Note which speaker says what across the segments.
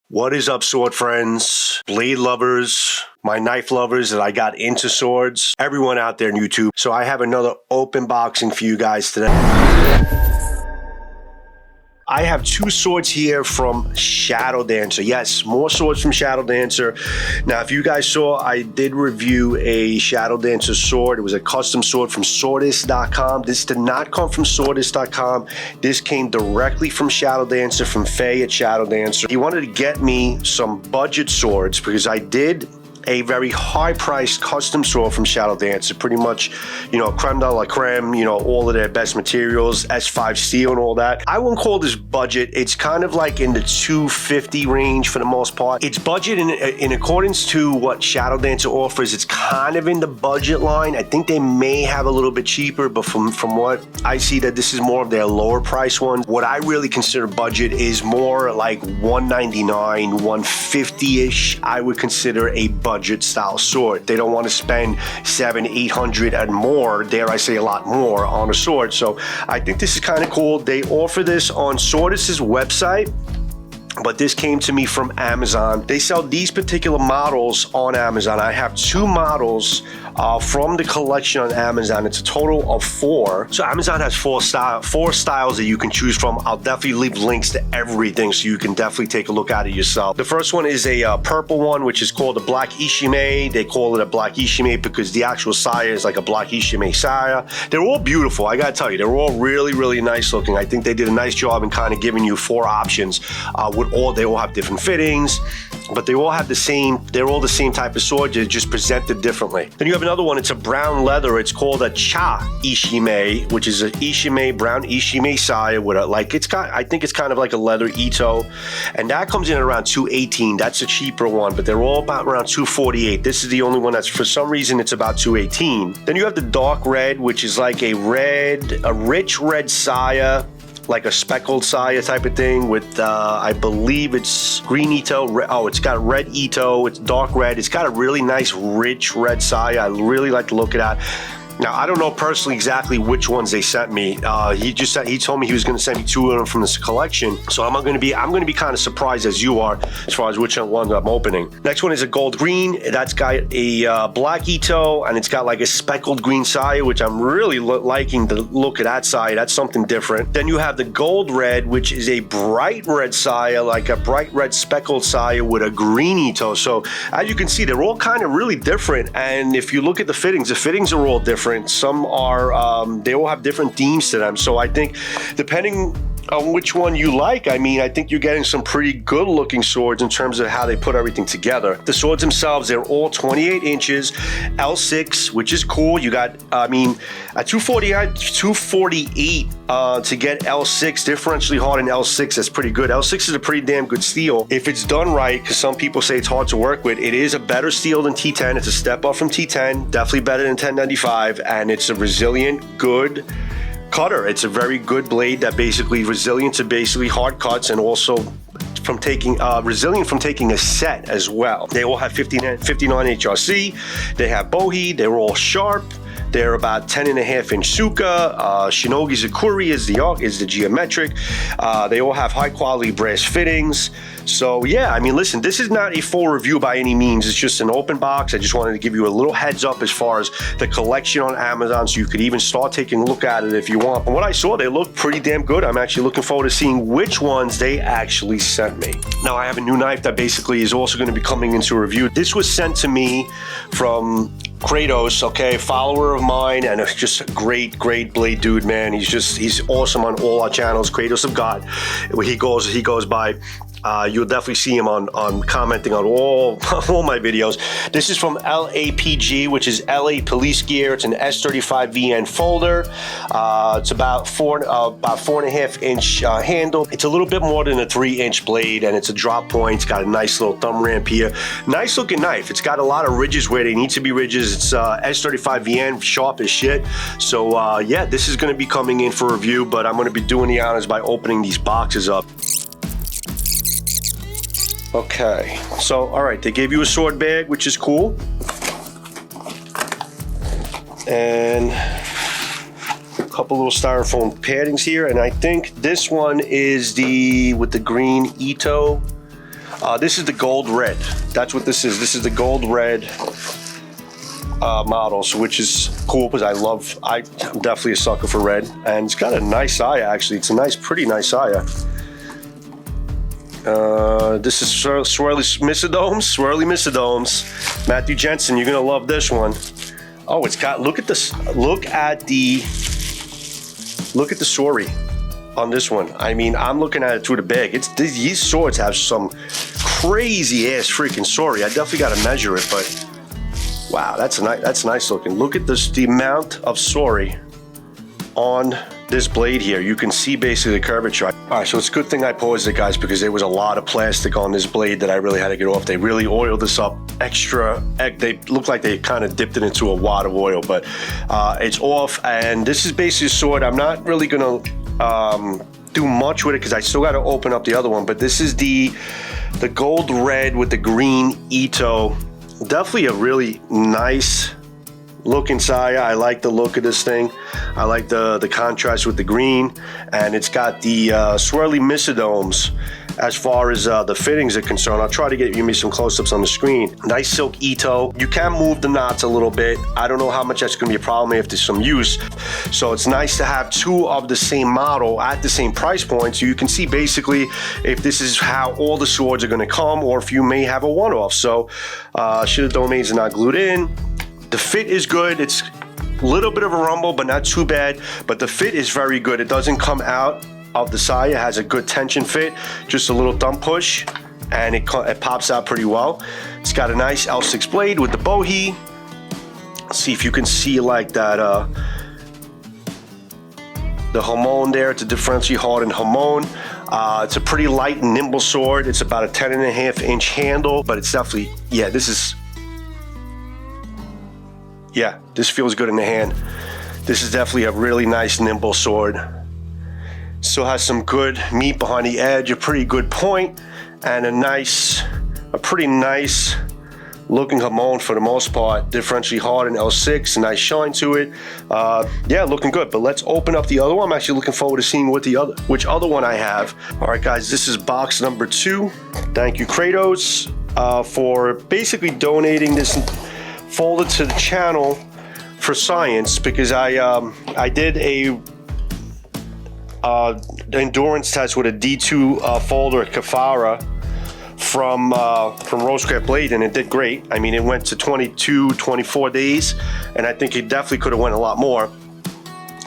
Speaker 1: What is up, sword friends, blade lovers, my knife lovers that I got into swords, everyone out there on YouTube. So I have another open boxing for you guys today. I have two swords here from Shadow Dancer. Yes, more swords from Shadow Dancer. Now, if you guys saw, I did review a Shadow Dancer sword. It was a custom sword from swordist.com. This did not come from swordist.com. This came directly from Shadow Dancer, from Faye at Shadow Dancer. He wanted to get me some budget swords because I did a very high-priced custom sword from Shadow Dancer, pretty much, you know, creme de la creme, you know, all of their best materials, S5 steel and all that. I won't call this budget. It's kind of like in the $250 range for the most part. It's budget in accordance to what Shadow Dancer offers. It's kind of in the budget line. I think they may have a little bit cheaper, but from what I see, that this is more of their lower price one. What I really consider budget is more like $199, $150-ish. I would consider a budget style sword. They don't want to spend $700, $800 and more, dare I say a lot more, on a sword. So I think this is kind of cool. They offer this on Swordist's website, but this came to me from Amazon. They sell these particular models on Amazon. I have two models from the collection on Amazon. It's a total of 4. So Amazon has four styles that you can choose from. I'll definitely leave links to everything so you can definitely take a look at it yourself. The first one is a purple one, which is called a Black Ishime. They call it a Black Ishime because the actual saya is like a Black Ishime saya. They're all beautiful. I gotta tell you, they're all really, really nice looking. I think they did a nice job in kind of giving you 4 options they all have different fittings, but they all have they're all the same type of sword, they're just presented differently. Then you have another one, it's a brown leather, it's called a Cha Ishime, which is an Ishime, brown Ishime saya with I think it's kind of like a leather Ito, and that comes in at around $218. That's a cheaper one, but they're all about around $248. This is the only one that's, for some reason, it's about $218. Then you have the dark red, which is like a rich red saya, like a speckled saya type of thing with, I believe it's green Ito. It's got red Ito. It's dark red. It's got a really nice, rich red saya. I really like to look at that. Now, I don't know personally exactly which ones they sent me. He told me he was going to send me 2 of them from this collection. So I'm going to be kind of surprised as you are as far as which one I'm opening. Next one is a gold green. That's got a black Ito, and it's got like a speckled green saya, which I'm really liking the look of that saya. That's something different. Then you have the gold red, which is a bright red saya, like a bright red speckled saya with a green Ito. So as you can see, they're all kind of really different. And if you look at the fittings are all different. Some are, they all have different themes to them. So I think depending on which one you like, I mean, I think you're getting some pretty good looking swords in terms of how they put everything together. The swords themselves, they're all 28 inches, L6, which is cool. You got, I mean, at 248 to get L6, differentially hard in L6, that's pretty good. L6 is a pretty damn good steel if it's done right, because some people say it's hard to work with. It is a better steel than T10. It's a step up from T10, definitely better than 1095, and it's a resilient, good cutter. It's a very good blade that basically resilient to basically hard cuts, and also from taking resilient from taking a set as well. They all have 59 HRC. They have bohi. They're all sharp. They're about 10.5 inch Suka. Shinogi Zakuri is the geometric. They all have high quality brass fittings. So yeah, I mean, listen, this is not a full review by any means. It's just an open box. I just wanted to give you a little heads up as far as the collection on Amazon, so you could even start taking a look at it if you want. From what I saw, they look pretty damn good. I'm actually looking forward to seeing which ones they actually sent me. Now I have a new knife that basically is also going to be coming into a review. This was sent to me from Kratos, okay, follower of mine, and it's just a great blade dude, man. He's awesome on all our channels. Kratos of God, he goes by. You'll definitely see him on commenting on all my videos. This is from LAPG, which is LA Police Gear. It's an S35 VN folder. It's about 4.5 inch handle. It's a little bit more than a 3-inch blade, and it's a drop point. It's got a nice little thumb ramp here. Nice looking knife. It's got a lot of ridges where they need to be ridges. It's S35 VN, sharp as shit. So yeah, this is going to be coming in for review, but I'm going to be doing the honors by opening these boxes up. Okay, so all right, they gave you a sword bag, which is cool, and a couple little styrofoam paddings here, and I think this one is with the green Ito This is the gold red. That's what this is. This is the gold red model, so which is cool because I'm definitely a sucker for red, and it's got a nice saya. Actually, it's a nice, pretty nice saya. This is Swirly Misodomes. Matthew Jensen, you're gonna love this one. Oh, it's got, look at this, look at the sori on this one. I mean, I'm looking at it through the bag. These swords have some crazy ass freaking sori. I definitely got to measure it, but wow, that's nice looking. Look at this, the amount of sori on this blade here. You can see basically the curvature. All right, so it's a good thing I paused it, guys, because there was a lot of plastic on this blade that I really had to get off. They really oiled this up extra. They look like they kind of dipped it into a wad of oil, but it's off. And this is basically a sword. I'm not really gonna do much with it because I still got to open up the other one. But this is the gold red with the green Ito. Definitely a really nice looking saya. I like the look of this thing. I like the contrast with the green, and it's got the swirly Misodomes as far as the fittings are concerned. I'll try to give me some close-ups on the screen. Nice silk Ito. You can move the knots a little bit. I don't know how much that's going to be a problem if there's some use. So it's nice to have two of the same model at the same price point, so you can see basically if this is how all the swords are going to come, or if you may have a one-off. So Shida domains are not glued in. The fit is good. It's a little bit of a rumble, but not too bad. But the fit is very good. It doesn't come out of the saya. It has a good tension fit. Just a little thumb push, and it pops out pretty well. It's got a nice L6 blade with the bohi. See if you can see like that. The hamon there. It's a differentially hardened hamon. It's a pretty light and nimble sword. It's about a 10.5-inch handle, but it's definitely, yeah, this feels good in the hand. This is definitely a really nice nimble sword. Still has some good meat behind the edge, a pretty good point, and a pretty nice looking hamon for the most part. Differentially hardened L6, a nice shine to it. Yeah, looking good. But let's open up the other one. I'm actually looking forward to seeing which other one I have. All right, guys, this is box number 2. Thank you, Kratos, for basically donating this folder to the channel for science, because I did a endurance test with a D2 folder at Kafara from Rosecraft Blade, and it did great. I mean, it went to 22, 24 days, and I think it definitely could have went a lot more.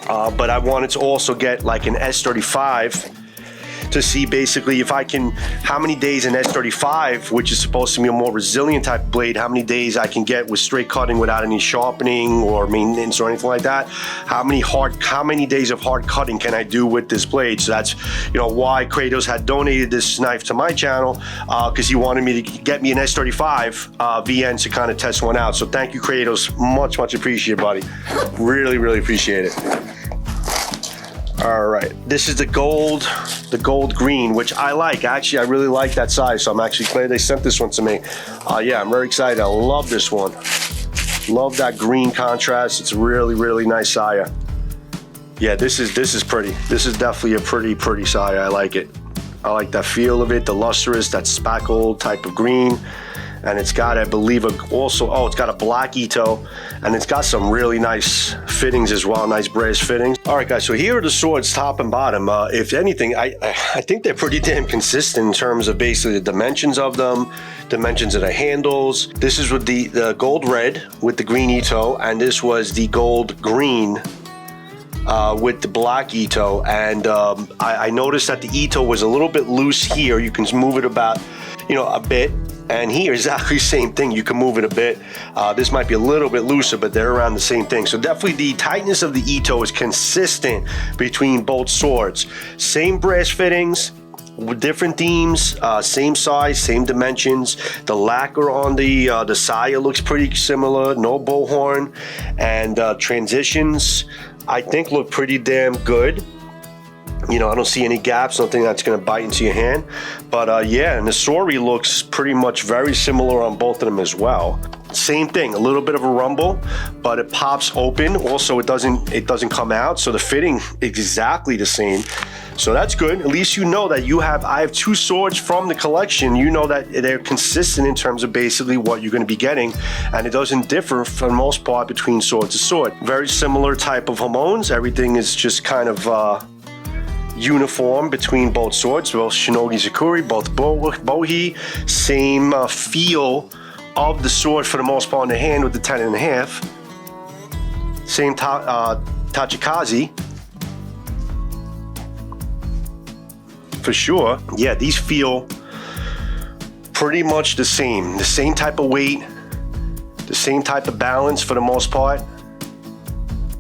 Speaker 1: But I wanted to also get like an S35 to see basically if I can, how many days in S35, which is supposed to be a more resilient type of blade, how many days I can get with straight cutting without any sharpening or maintenance or anything like that. How many days of hard cutting can I do with this blade? So that's, why Kratos had donated this knife to my channel, because he wanted me to get me an S35 VN to kind of test one out. So thank you, Kratos. Much, much appreciated, buddy. Really, really appreciate it. All right, this is the gold green, which I like. Actually, I really like that size, so I'm actually glad they sent this one to me. Yeah, I'm very excited. I love this one. Love that green contrast. It's really, really nice saya. Yeah, this is pretty. This is definitely a pretty saya. I like it. I like that feel of it, the lustrous, that spackled type of green. And it's got, I believe, it's got a black Ito, and it's got some really nice fittings as well, nice brass fittings. All right, guys, so here are the swords top and bottom. If anything, I think they're pretty damn consistent in terms of basically the dimensions of them, dimensions of the handles. This is with the gold red with the green Ito, and this was the gold green with the black Ito. And I noticed that the Ito was a little bit loose here. You can move it about, a bit. And here is exactly the same thing. You can move it a bit. This might be a little bit looser, but they're around the same thing. So definitely the tightness of the Ito is consistent between both swords. Same brass fittings, with different themes, same size, same dimensions. The lacquer on the saya looks pretty similar. No bow horn, and transitions I think look pretty damn good. I don't see any gaps, nothing that's going to bite into your hand. But yeah, and the sori looks pretty much very similar on both of them as well. Same thing, a little bit of a rumble, but it pops open. Also, it doesn't come out, so the fitting is exactly the same. So that's good. At least you know that I have 2 swords from the collection. You know that they're consistent in terms of basically what you're going to be getting, and it doesn't differ for the most part between sword to sword. Very similar type of hormones. Everything is just kind of uniform between both swords. Well, Shinogi Zakuri, both Bohi, same feel of the sword for the most part in the hand with the 10.5. Same Tachikaze. For sure. Yeah, these feel pretty much the same. The same type of weight, the same type of balance for the most part.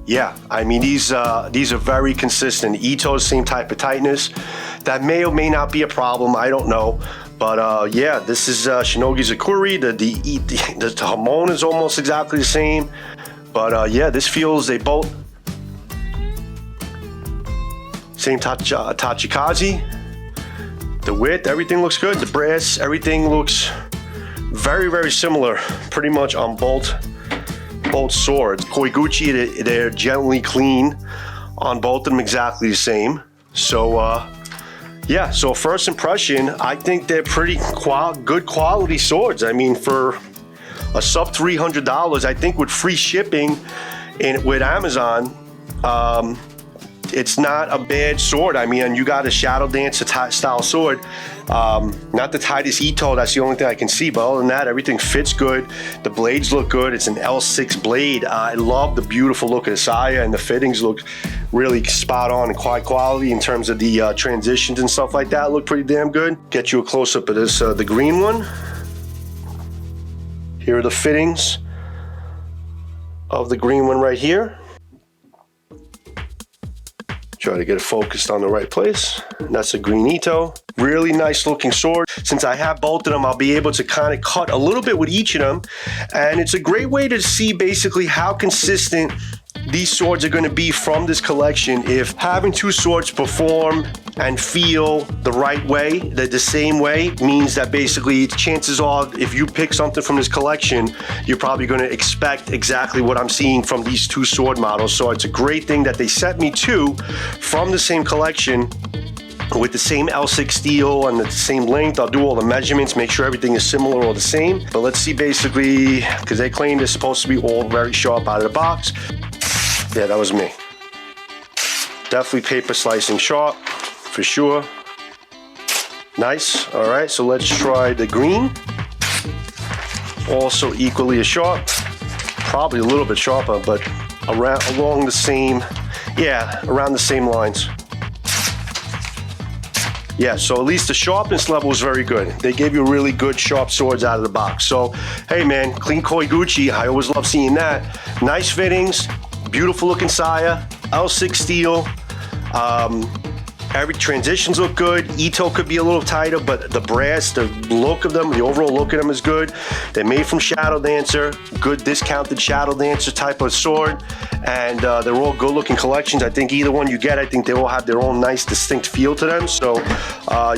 Speaker 1: Yeah, I mean, these are very consistent. Ito's same type of tightness. That may or may not be a problem, I don't know. But yeah, this is Shinogi Zakuri. The hormone is almost exactly the same. But yeah, this feels, they both, same Tachikaze. The width, everything looks good. The brass, everything looks very, very similar, pretty much on both swords. Koiguchi, they're gently clean on both of them, exactly the same. So yeah, so first impression, I think they're pretty good quality swords. I mean, for a sub $300, I think with free shipping with Amazon, it's not a bad sword. I mean, and you got a Shadow Dancer style sword. Not the tightest Ito, that's the only thing I can see, but other than that, everything fits good. The blades look good. It's an L6 blade. I love the beautiful look of the saya, and the fittings look really spot on and quite quality in terms of the transitions and stuff like that. Look pretty damn good. Get you a close-up of this, the green one. Here are the fittings of the green one right here. Try to get it focused on the right place. And that's a green Ito. Really nice looking sword. Since I have both of them, I'll be able to kind of cut a little bit with each of them. And it's a great way to see basically how consistent these swords are going to be from this collection. If having 2 swords perform and feel the right way, the same way, means that basically chances are if you pick something from this collection, you're probably going to expect exactly what I'm seeing from these 2 sword models. So it's a great thing that they sent me 2 from the same collection with the same L6 steel and the same length. I'll do all the measurements, make sure everything is similar or the same. But let's see basically, because they claim they're supposed to be all very sharp out of the box. Yeah, that was me. Definitely paper slicing sharp, for sure. Nice. All right, so let's try the green. Also equally as sharp. Probably a little bit sharper, but along the same, yeah, around the same lines. Yeah, so at least the sharpness level is very good. They gave you really good sharp swords out of the box. So, hey man, clean Koiguchi, I always love seeing that. Nice fittings, beautiful looking saya, L6 steel. Every transitions look good. Ito could be a little tighter, but the brass, the look of them, the overall look of them is good. They're made from Shadow Dancer, good discounted Shadow Dancer type of sword, and they're all good looking collections. I think either one you get, I think they all have their own nice distinct feel to them. So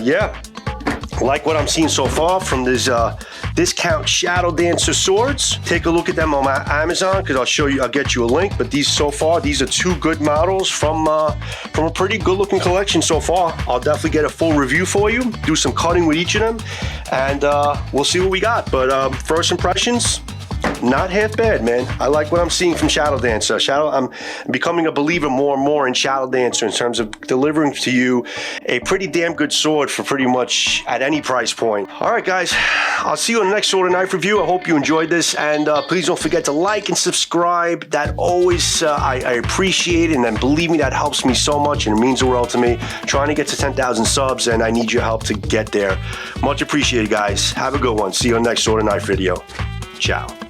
Speaker 1: yeah, like what I'm seeing so far from this discount Shadow Dancer swords. Take a look at them on my Amazon, because I'll get you a link. But these so far, these are 2 good models from a pretty good looking collection so far. I'll definitely get a full review for you, do some cutting with each of them, and we'll see what we got. But first impressions, not half bad, man. I like what I'm seeing from Shadow Dancer. I'm becoming a believer more and more in Shadow Dancer in terms of delivering to you a pretty damn good sword for pretty much at any price point. All right, guys, I'll see you in the next sword and knife review. I hope you enjoyed this, and please don't forget to like and subscribe. That always, I appreciate it, and then believe me, that helps me so much, and it means the world to me. Trying to get to 10,000 subs, and I need your help to get there. Much appreciated, guys. Have a good one. See you in the next sword and knife video. Ciao.